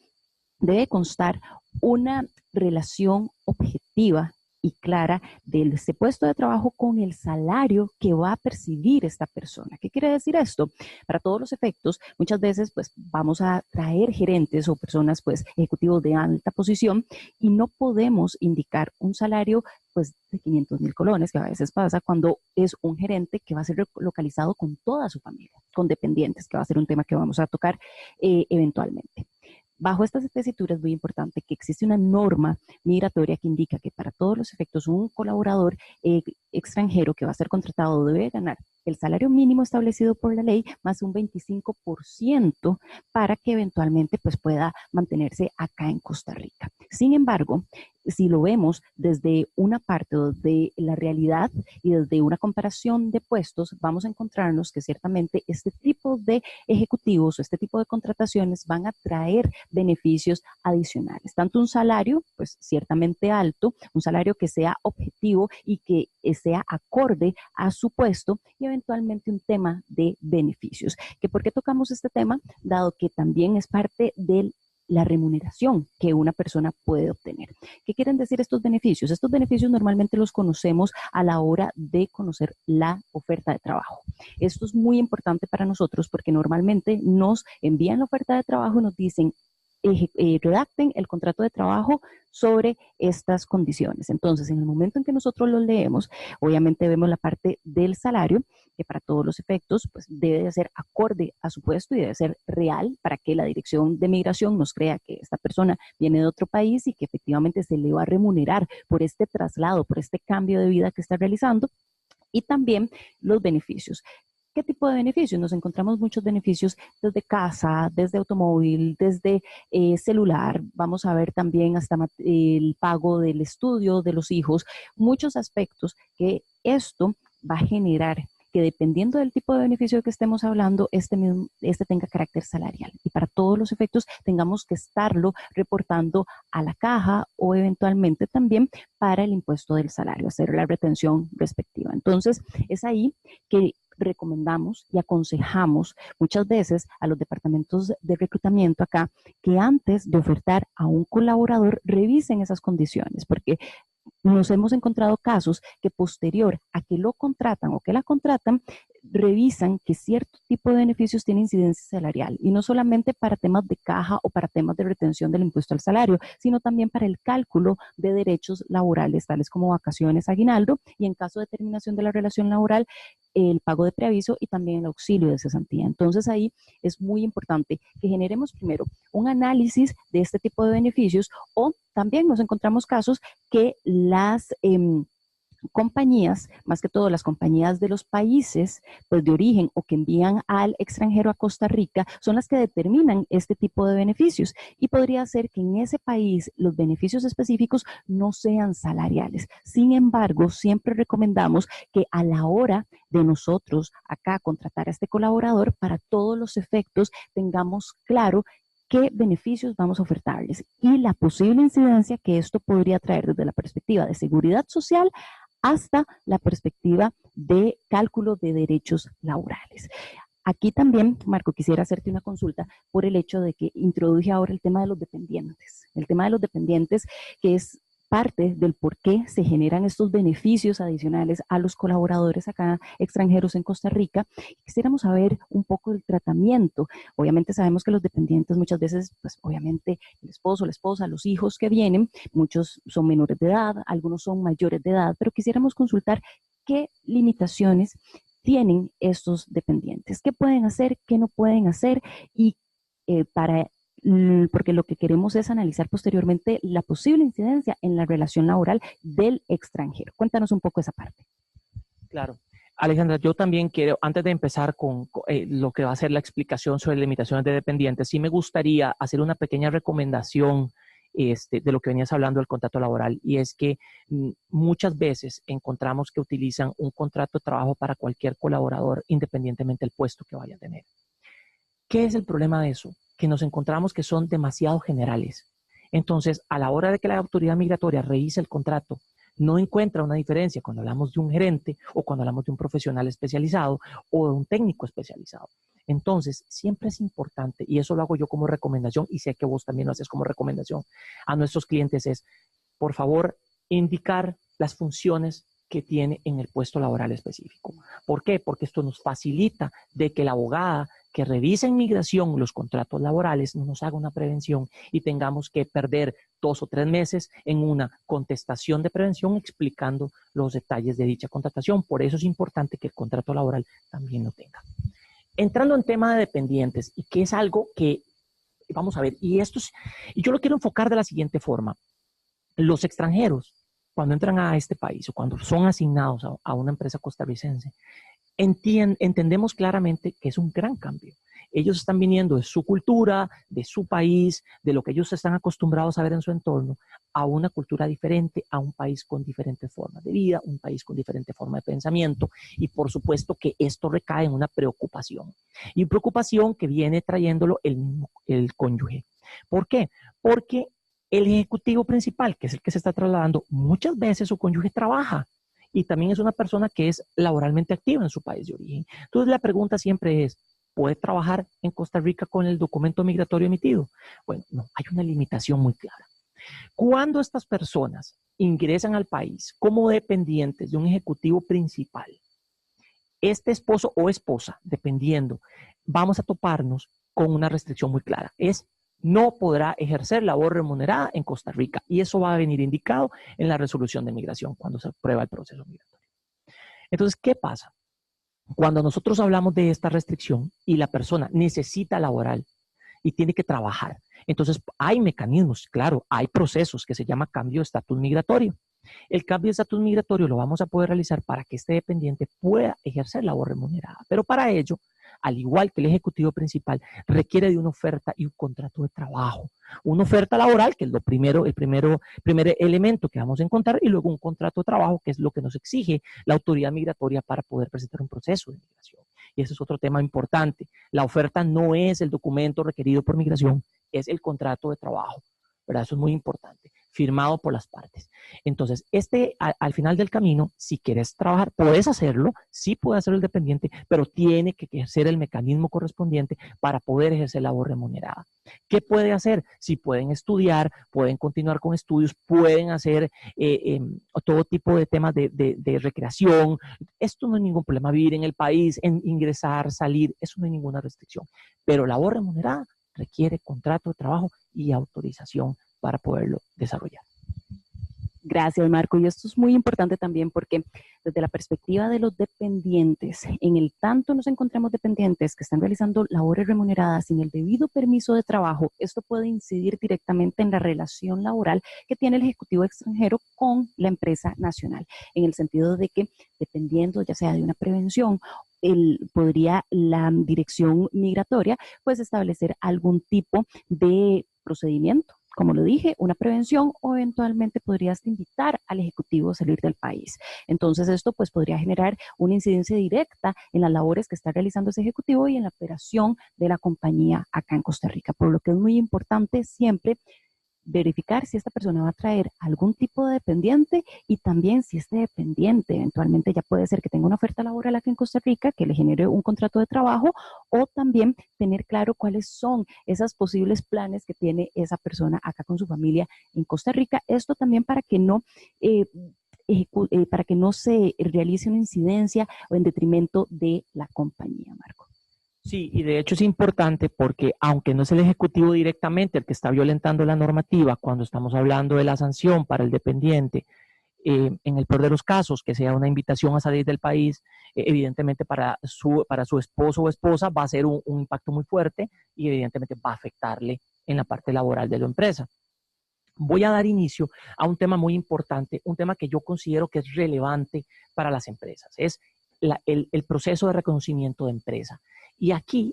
debe constar una relación objetiva y clara de este puesto de trabajo con el salario que va a percibir esta persona. ¿Qué quiere decir esto? Para todos los efectos, muchas veces pues vamos a traer gerentes o personas pues ejecutivos de alta posición y no podemos indicar un salario pues de 500,000 colones, que a veces pasa cuando es un gerente que va a ser localizado con toda su familia, con dependientes, que va a ser un tema que vamos a tocar eventualmente. Bajo estas tesituras es muy importante que existe una norma migratoria que indica que para todos los efectos un colaborador extranjero que va a ser contratado debe ganar el salario mínimo establecido por la ley más un 25% para que eventualmente pues, pueda mantenerse acá en Costa Rica. Sin embargo, si lo vemos desde una parte de la realidad y desde una comparación de puestos, vamos a encontrarnos que ciertamente este tipo de ejecutivos o este tipo de contrataciones van a traer beneficios adicionales. Tanto un salario, pues ciertamente alto, un salario que sea objetivo y que sea acorde a su puesto, y eventualmente un tema de beneficios. ¿Que por qué tocamos este tema? Dado que también es parte de la remuneración que una persona puede obtener. ¿Qué quieren decir estos beneficios? Estos beneficios normalmente los conocemos a la hora de conocer la oferta de trabajo. Esto es muy importante para nosotros porque normalmente nos envían la oferta de trabajo y nos dicen redacten el contrato de trabajo sobre estas condiciones. Entonces, en el momento en que nosotros lo leemos, obviamente vemos la parte del salario que para todos los efectos pues debe de ser acorde a su puesto y debe ser real para que la Dirección de Migración nos crea que esta persona viene de otro país y que efectivamente se le va a remunerar por este traslado, por este cambio de vida que está realizando. Y también los beneficios. ¿Qué tipo de beneficios? Nos encontramos muchos beneficios desde casa, desde automóvil, desde celular. Vamos a ver también hasta el pago del estudio de los hijos. Muchos aspectos que esto va a generar que dependiendo del tipo de beneficio que estemos hablando, este tenga carácter salarial y para todos los efectos tengamos que estarlo reportando a la caja o eventualmente también para el impuesto del salario, hacer la retención respectiva. Entonces, es ahí que recomendamos y aconsejamos muchas veces a los departamentos de reclutamiento acá que antes de ofertar a un colaborador revisen esas condiciones, porque nos hemos encontrado casos que posterior a que lo contratan o que la contratan, revisan que cierto tipo de beneficios tiene incidencia salarial y no solamente para temas de caja o para temas de retención del impuesto al salario, sino también para el cálculo de derechos laborales tales como vacaciones, aguinaldo y en caso de terminación de la relación laboral, el pago de preaviso y también el auxilio de cesantía. Entonces ahí es muy importante que generemos primero un análisis de este tipo de beneficios o también nos encontramos casos que las compañías, más que todo las compañías de los países pues, de origen o que envían al extranjero a Costa Rica, son las que determinan este tipo de beneficios. Y podría ser que en ese país los beneficios específicos no sean salariales. Sin embargo, siempre recomendamos que a la hora de nosotros acá contratar a este colaborador, para todos los efectos tengamos claro qué beneficios vamos a ofertarles y la posible incidencia que esto podría traer desde la perspectiva de seguridad social hasta la perspectiva de cálculo de derechos laborales. Aquí también, Marco, quisiera hacerte una consulta por el hecho de que introduje ahora el tema de los dependientes. El tema de los dependientes, que es parte del por qué se generan estos beneficios adicionales a los colaboradores acá extranjeros en Costa Rica. Quisiéramos saber un poco del tratamiento. Obviamente sabemos que los dependientes muchas veces, pues obviamente el esposo, la esposa, los hijos que vienen, muchos son menores de edad, algunos son mayores de edad, pero quisiéramos consultar qué limitaciones tienen estos dependientes, qué pueden hacer, qué no pueden hacer y porque lo que queremos es analizar posteriormente la posible incidencia en la relación laboral del extranjero. Cuéntanos un poco esa parte. Claro. Alejandra, yo también quiero, antes de empezar con lo que va a ser la explicación sobre limitaciones de dependientes, sí me gustaría hacer una pequeña recomendación de lo que venías hablando del contrato laboral, y es que muchas veces encontramos que utilizan un contrato de trabajo para cualquier colaborador, independientemente del puesto que vaya a tener. ¿Qué es el problema de eso? Que nos encontramos que son demasiado generales. Entonces, a la hora de que la autoridad migratoria revise el contrato, no encuentra una diferencia cuando hablamos de un gerente o cuando hablamos de un profesional especializado o de un técnico especializado. Entonces, siempre es importante, y eso lo hago yo como recomendación, y sé que vos también lo haces como recomendación a nuestros clientes, es, por favor, indicar las funciones que tiene en el puesto laboral específico. ¿Por qué? Porque esto nos facilita de que la abogada que revisa en migración los contratos laborales no nos haga una prevención y tengamos que perder 2 o 3 meses en una contestación de prevención explicando los detalles de dicha contratación. Por eso es importante que el contrato laboral también lo tenga. Entrando en tema de dependientes, y que es algo que vamos a ver, y yo lo quiero enfocar de la siguiente forma. Los extranjeros, cuando entran a este país o cuando son asignados a una empresa costarricense, entendemos claramente que es un gran cambio. Ellos están viniendo de su cultura, de su país, de lo que ellos están acostumbrados a ver en su entorno, a una cultura diferente, a un país con diferentes formas de vida, un país con diferente forma de pensamiento, y por supuesto que esto recae en una preocupación. Y preocupación que viene trayéndolo el cónyuge. ¿Por qué? Porque el ejecutivo principal, que es el que se está trasladando, muchas veces su cónyuge trabaja y también es una persona que es laboralmente activa en su país de origen. Entonces la pregunta siempre es, ¿puede trabajar en Costa Rica con el documento migratorio emitido? Bueno, no, hay una limitación muy clara. Cuando estas personas ingresan al país como dependientes de un ejecutivo principal, este esposo o esposa, dependiendo, vamos a toparnos con una restricción muy clara. No podrá ejercer labor remunerada en Costa Rica, y eso va a venir indicado en la resolución de migración cuando se aprueba el proceso migratorio. Entonces, ¿qué pasa? Cuando nosotros hablamos de esta restricción y la persona necesita laboral y tiene que trabajar, entonces hay mecanismos, claro, hay procesos que se llama cambio de estatus migratorio. El cambio de estatus migratorio lo vamos a poder realizar para que este dependiente pueda ejercer labor remunerada, pero para ello, al igual que el ejecutivo principal, requiere de una oferta y un contrato de trabajo. Una oferta laboral, que es el primer elemento que vamos a encontrar, y luego un contrato de trabajo, que es lo que nos exige la autoridad migratoria para poder presentar un proceso de migración. Y ese es otro tema importante. La oferta no es el documento requerido por migración, es el contrato de trabajo, ¿verdad? Eso es muy importante, firmado por las partes. Entonces, al final del camino, si quieres trabajar, puedes hacerlo, sí puede hacerlo el dependiente, pero tiene que ejercer el mecanismo correspondiente para poder ejercer labor remunerada. ¿Qué puede hacer? Si pueden estudiar, pueden continuar con estudios, pueden hacer todo tipo de temas de recreación. Esto no es ningún problema, vivir en el país, ingresar, salir, eso no hay ninguna restricción. Pero labor remunerada requiere contrato de trabajo y autorización para poderlo desarrollar. Gracias, Marco. Y esto es muy importante también porque desde la perspectiva de los dependientes, en el tanto nos encontramos dependientes que están realizando labores remuneradas sin el debido permiso de trabajo, esto puede incidir directamente en la relación laboral que tiene el ejecutivo extranjero con la empresa nacional, en el sentido de que dependiendo ya sea de una prevención, podría la dirección migratoria pues establecer algún tipo de procedimiento, como lo dije, una prevención, o eventualmente podrías invitar al ejecutivo a salir del país. Entonces esto pues podría generar una incidencia directa en las labores que está realizando ese ejecutivo y en la operación de la compañía acá en Costa Rica, por lo que es muy importante siempre verificar si esta persona va a traer algún tipo de dependiente y también si este dependiente eventualmente ya puede ser que tenga una oferta laboral aquí en Costa Rica que le genere un contrato de trabajo, o también tener claro cuáles son esos posibles planes que tiene esa persona acá con su familia en Costa Rica. Esto también eh, para que no se realice una incidencia o en detrimento de la compañía, Marco. Sí, y de hecho es importante porque aunque no es el ejecutivo directamente el que está violentando la normativa, cuando estamos hablando de la sanción para el dependiente, en el peor de los casos, que sea una invitación a salir del país, evidentemente para su esposo o esposa va a ser un impacto muy fuerte y evidentemente va a afectarle en la parte laboral de la empresa. Voy a dar inicio a un tema muy importante, un tema que yo considero que es relevante para las empresas, es el proceso de reconocimiento de empresa. Y aquí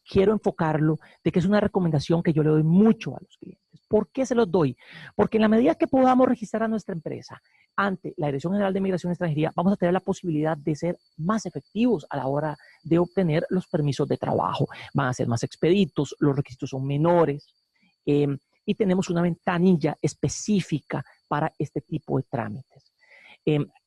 quiero enfocarlo de que es una recomendación que yo le doy mucho a los clientes. ¿Por qué se los doy? Porque en la medida que podamos registrar a nuestra empresa ante la Dirección General de Migración y Extranjería, vamos a tener la posibilidad de ser más efectivos a la hora de obtener los permisos de trabajo. Van a ser más expeditos, los requisitos son menores y tenemos una ventanilla específica para este tipo de trámites.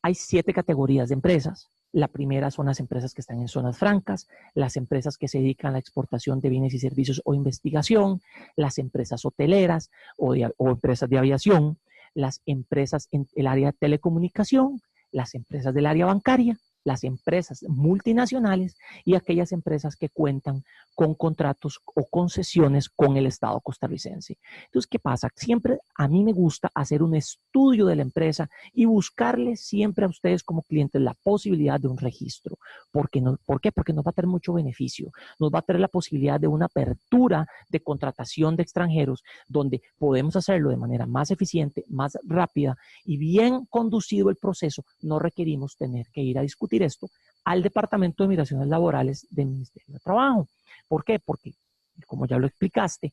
Hay 7 categorías de empresas. La primera son las empresas que están en zonas francas, las empresas que se dedican a la exportación de bienes y servicios o investigación, las empresas hoteleras o empresas de aviación, las empresas en el área de telecomunicación, las empresas del área bancaria, las empresas multinacionales y aquellas empresas que cuentan con contratos o concesiones con el Estado costarricense. Entonces, ¿qué pasa? Siempre a mí me gusta hacer un estudio de la empresa y buscarle siempre a ustedes como clientes la posibilidad de un registro. ¿Por qué? Porque nos va a tener mucho beneficio. Nos va a tener la posibilidad de una apertura de contratación de extranjeros donde podemos hacerlo de manera más eficiente, más rápida y bien conducido el proceso. No requerimos tener que ir a discutir esto al Departamento de Migraciones Laborales del Ministerio de Trabajo. ¿Por qué? Porque, como ya lo explicaste,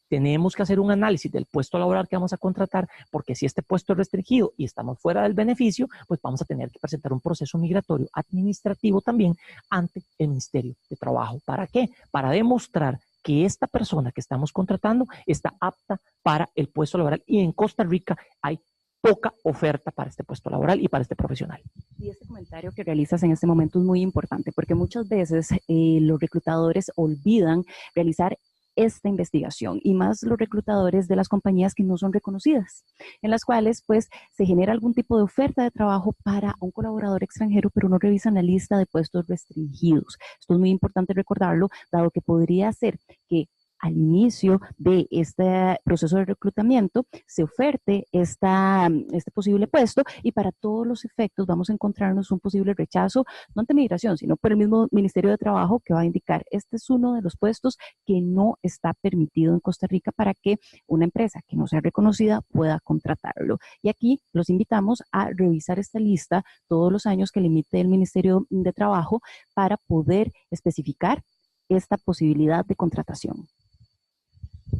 tenemos que hacer un análisis del puesto laboral que vamos a contratar, porque si este puesto es restringido y estamos fuera del beneficio, pues vamos a tener que presentar un proceso migratorio administrativo también ante el Ministerio de Trabajo. ¿Para qué? Para demostrar que esta persona que estamos contratando está apta para el puesto laboral, y en Costa Rica hay poca oferta para este puesto laboral y para este profesional. Y este comentario que realizas en este momento es muy importante porque muchas veces los reclutadores olvidan realizar esta investigación, y más los reclutadores de las compañías que no son reconocidas, en las cuales pues se genera algún tipo de oferta de trabajo para un colaborador extranjero, pero no revisan la lista de puestos restringidos. Esto es muy importante recordarlo, dado que podría ser que al inicio de este proceso de reclutamiento se oferte este posible puesto y para todos los efectos vamos a encontrarnos un posible rechazo, no ante migración, sino por el mismo Ministerio de Trabajo que va a indicar este es uno de los puestos que no está permitido en Costa Rica para que una empresa que no sea reconocida pueda contratarlo. Y aquí los invitamos a revisar esta lista todos los años que limite el Ministerio de Trabajo para poder especificar esta posibilidad de contratación.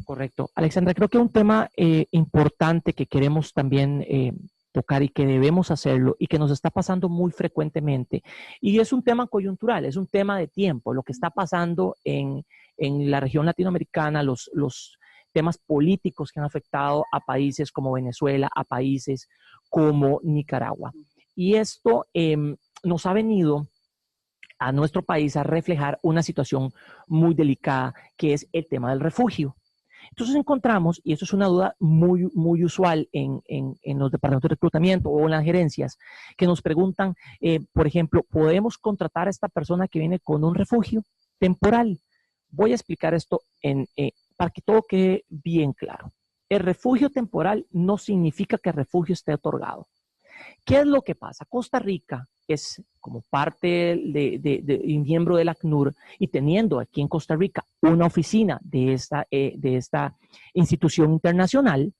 Correcto. Alexandra, creo que un tema importante que queremos también tocar y que debemos hacerlo y que nos está pasando muy frecuentemente, y es un tema coyuntural, es un tema de tiempo, lo que está pasando en la región latinoamericana, los temas políticos que han afectado a países como Venezuela, a países como Nicaragua. Y esto nos ha venido a nuestro país a reflejar una situación muy delicada, que es el tema del refugio. Entonces encontramos, y eso es una duda muy usual en los departamentos de reclutamiento o en las gerencias, que nos preguntan, por ejemplo, ¿podemos contratar a esta persona que viene con un refugio temporal? Voy a explicar esto para que todo quede bien claro. El refugio temporal no significa que el refugio esté otorgado. ¿Qué es lo que pasa? Costa Rica es como parte y miembro del ACNUR y teniendo aquí en Costa Rica una oficina de esta institución internacional,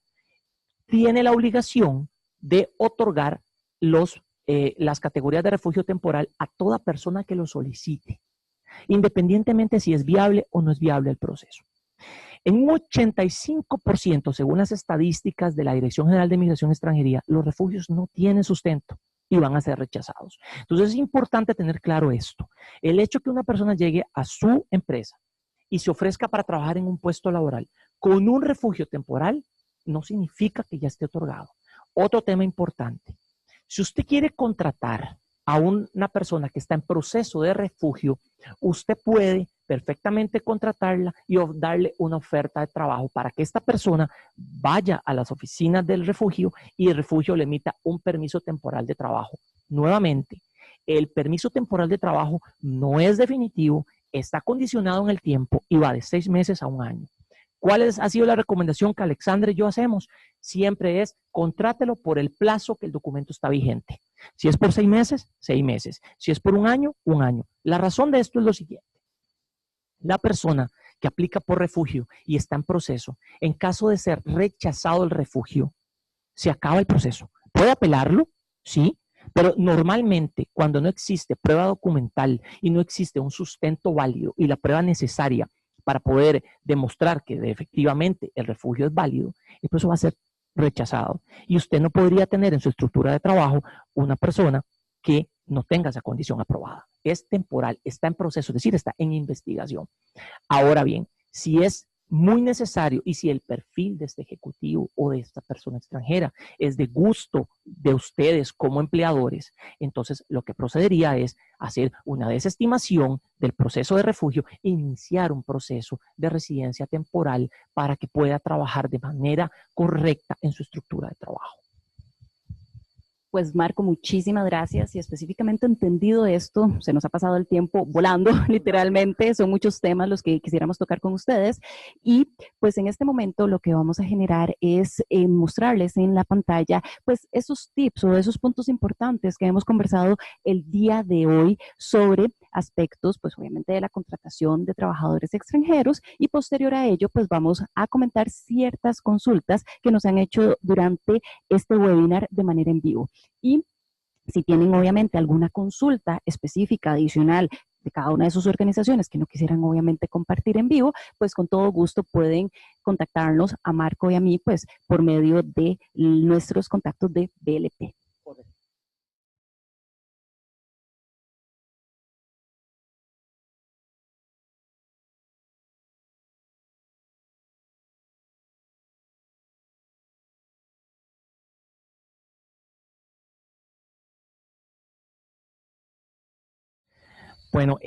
tiene la obligación de otorgar las categorías de refugio temporal a toda persona que lo solicite, independientemente si es viable o no es viable el proceso. En un 85%, según las estadísticas de la Dirección General de Migración y Extranjería, los refugios no tienen sustento y van a ser rechazados. Entonces es importante tener claro esto. El hecho que una persona llegue a su empresa y se ofrezca para trabajar en un puesto laboral con un refugio temporal no significa que ya esté otorgado. Otro tema importante. Si usted quiere contratar a una persona que está en proceso de refugio, usted puede perfectamente contratarla y darle una oferta de trabajo para que esta persona vaya a las oficinas del refugio y el refugio le emita un permiso temporal de trabajo. Nuevamente, el permiso temporal de trabajo no es definitivo, está condicionado en el tiempo y va de 6 meses a 1 año. ¿Cuál ha sido la recomendación que Alexandra y yo hacemos? Siempre es contrátelo por el plazo que el documento está vigente. Si es por 6 meses, 6 meses. Si es por 1 año, 1 año. La razón de esto es lo siguiente. La persona que aplica por refugio y está en proceso, en caso de ser rechazado el refugio, se acaba el proceso. Puede apelarlo, sí, pero normalmente cuando no existe prueba documental y no existe un sustento válido y la prueba necesaria para poder demostrar que efectivamente el refugio es válido, el proceso va a ser rechazado. Y usted no podría tener en su estructura de trabajo una persona que no tenga esa condición aprobada. Es temporal, está en proceso, es decir, está en investigación. Ahora bien, si es muy necesario y si el perfil de este ejecutivo o de esta persona extranjera es de gusto de ustedes como empleadores, entonces lo que procedería es hacer una desestimación del proceso de refugio e iniciar un proceso de residencia temporal para que pueda trabajar de manera correcta en su estructura de trabajo. Pues Marco, muchísimas gracias y específicamente entendido esto, se nos ha pasado el tiempo volando literalmente, son muchos temas los que quisiéramos tocar con ustedes y pues en este momento lo que vamos a generar es mostrarles en la pantalla pues esos tips o esos puntos importantes que hemos conversado el día de hoy sobre aspectos pues obviamente de la contratación de trabajadores extranjeros y posterior a ello pues vamos a comentar ciertas consultas que nos han hecho durante este webinar de manera en vivo. Y si tienen obviamente alguna consulta específica adicional de cada una de sus organizaciones que no quisieran obviamente compartir en vivo, pues con todo gusto pueden contactarnos a Marco y a mí pues por medio de nuestros contactos de BLP. Bueno,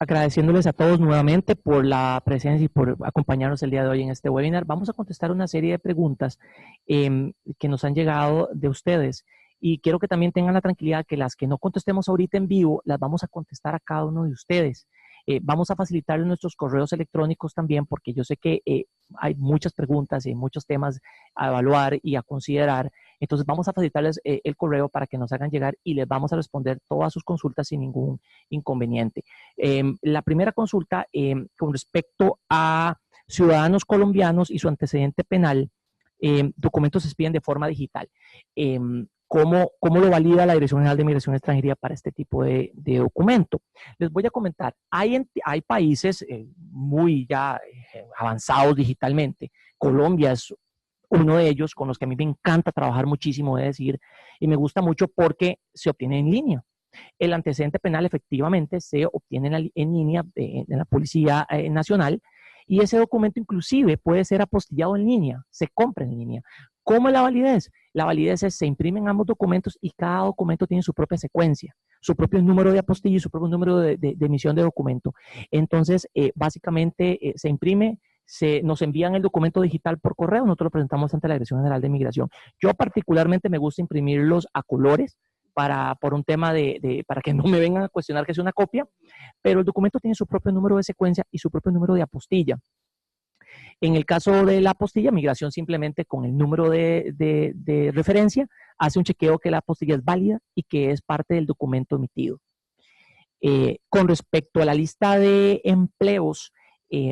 agradeciéndoles a todos nuevamente por la presencia y por acompañarnos el día de hoy en este webinar. Vamos a contestar una serie de preguntas que nos han llegado de ustedes y quiero que también tengan la tranquilidad que las que no contestemos ahorita en vivo las vamos a contestar a cada uno de ustedes. Vamos a facilitarles nuestros correos electrónicos también, porque yo sé que hay muchas preguntas y muchos temas a evaluar y a considerar. Entonces vamos a facilitarles el correo para que nos hagan llegar y les vamos a responder todas sus consultas sin ningún inconveniente. La primera consulta con respecto a ciudadanos colombianos y su antecedente penal, documentos se expiden de forma digital. ¿Cómo lo valida la Dirección General de Migración y Extranjería para este tipo de documento? Les voy a comentar, hay países muy ya avanzados digitalmente. Colombia es uno de ellos con los que a mí me encanta trabajar muchísimo, de decir, y me gusta mucho porque se obtiene en línea. El antecedente penal efectivamente se obtiene en línea en la Policía Nacional, y ese documento inclusive puede ser apostillado en línea, se compra en línea. ¿Cómo es la validez? La validez es, se imprimen ambos documentos y cada documento tiene su propia secuencia, su propio número de apostilla y su propio número de emisión de documento. Entonces, básicamente se imprime, nos envían el documento digital por correo, nosotros lo presentamos ante la Dirección General de Migración. Yo particularmente me gusta imprimirlos a colores por un tema para que no me vengan a cuestionar que es una copia, pero el documento tiene su propio número de secuencia y su propio número de apostilla. En el caso de la apostilla, Migración simplemente con el número de referencia hace un chequeo que la apostilla es válida y que es parte del documento emitido. Con respecto a la lista de empleos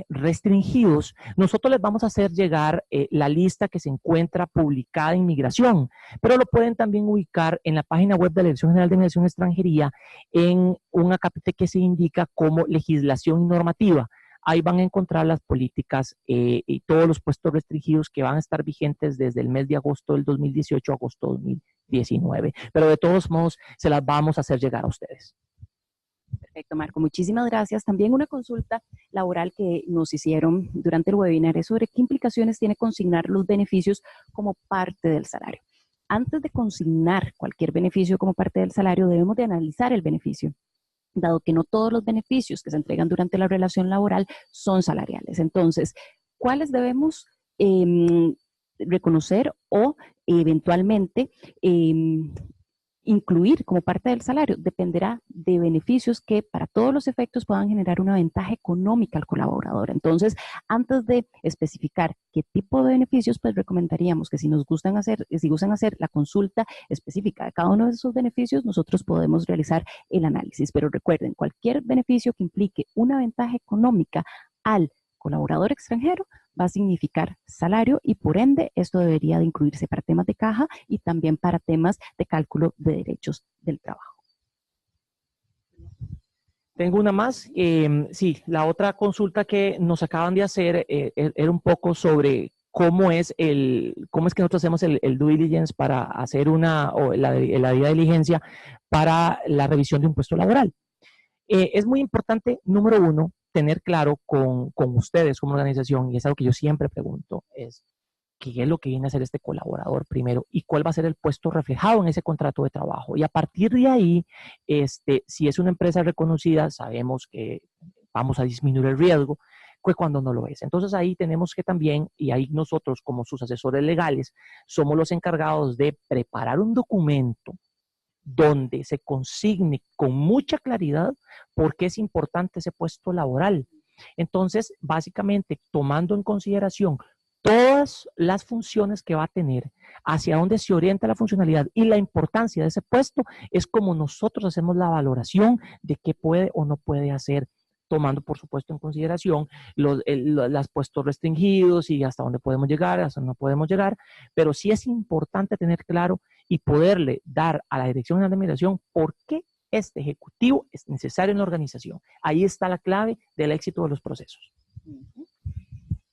restringidos, nosotros les vamos a hacer llegar la lista que se encuentra publicada en Migración, pero lo pueden también ubicar en la página web de la Dirección General de Migración y Extranjería en un acápite que se indica como legislación y normativa. Ahí van a encontrar las políticas y todos los puestos restringidos que van a estar vigentes desde el mes de agosto del 2018 a agosto 2019. Pero de todos modos, se las vamos a hacer llegar a ustedes. Perfecto, Marco. Muchísimas gracias. También una consulta laboral que nos hicieron durante el webinar es sobre qué implicaciones tiene consignar los beneficios como parte del salario. Antes de consignar cualquier beneficio como parte del salario, debemos de analizar el beneficio, dado que no todos los beneficios que se entregan durante la relación laboral son salariales. Entonces, ¿cuáles debemos reconocer o eventualmente incluir como parte del salario? Dependerá de beneficios que para todos los efectos puedan generar una ventaja económica al colaborador. Entonces, antes de especificar qué tipo de beneficios, pues recomendaríamos que si gustan hacer la consulta específica de cada uno de esos beneficios, nosotros podemos realizar el análisis. Pero recuerden, cualquier beneficio que implique una ventaja económica al colaborador extranjero va a significar salario y por ende esto debería de incluirse para temas de caja y también para temas de cálculo de derechos del trabajo. Tengo una más. Sí, la otra consulta que nos acaban de hacer era un poco sobre cómo es que nosotros hacemos el due diligence para hacer la debida diligencia para la revisión de un puesto laboral. Es muy importante, número uno, tener claro con ustedes como organización, y es algo que yo siempre pregunto, es qué es lo que viene a hacer este colaborador primero y cuál va a ser el puesto reflejado en ese contrato de trabajo. Y a partir de ahí, si es una empresa reconocida, sabemos que vamos a disminuir el riesgo, pues cuando no lo es. Entonces ahí tenemos que también, y ahí nosotros como sus asesores legales, somos los encargados de preparar un documento donde se consigne con mucha claridad por qué es importante ese puesto laboral. Entonces, básicamente, tomando en consideración todas las funciones que va a tener, hacia dónde se orienta la funcionalidad y la importancia de ese puesto, es como nosotros hacemos la valoración de qué puede o no puede hacer, tomando, por supuesto, en consideración los puestos restringidos y hasta dónde podemos llegar, hasta dónde no podemos llegar, pero sí es importante tener claro y poderle dar a la Dirección General de Migración por qué este ejecutivo es necesario en la organización. Ahí está la clave del éxito de los procesos.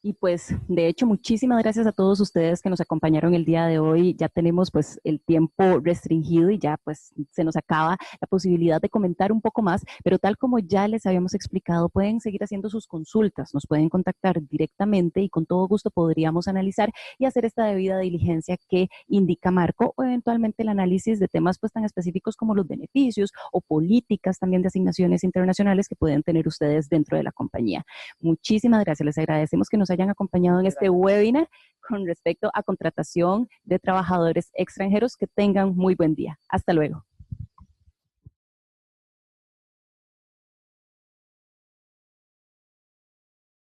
Y pues, de hecho, muchísimas gracias a todos ustedes que nos acompañaron el día de hoy. Ya tenemos pues el tiempo restringido y ya pues se nos acaba la posibilidad de comentar un poco más, pero tal como ya les habíamos explicado, pueden seguir haciendo sus consultas, nos pueden contactar directamente y con todo gusto podríamos analizar y hacer esta debida diligencia que indica Marco o eventualmente el análisis de temas pues tan específicos como los beneficios o políticas también de asignaciones internacionales que pueden tener ustedes dentro de la compañía. Muchísimas gracias, les agradecemos que nos hayan acompañado en este webinar con respecto a contratación de trabajadores extranjeros. Que tengan muy buen día. Hasta luego.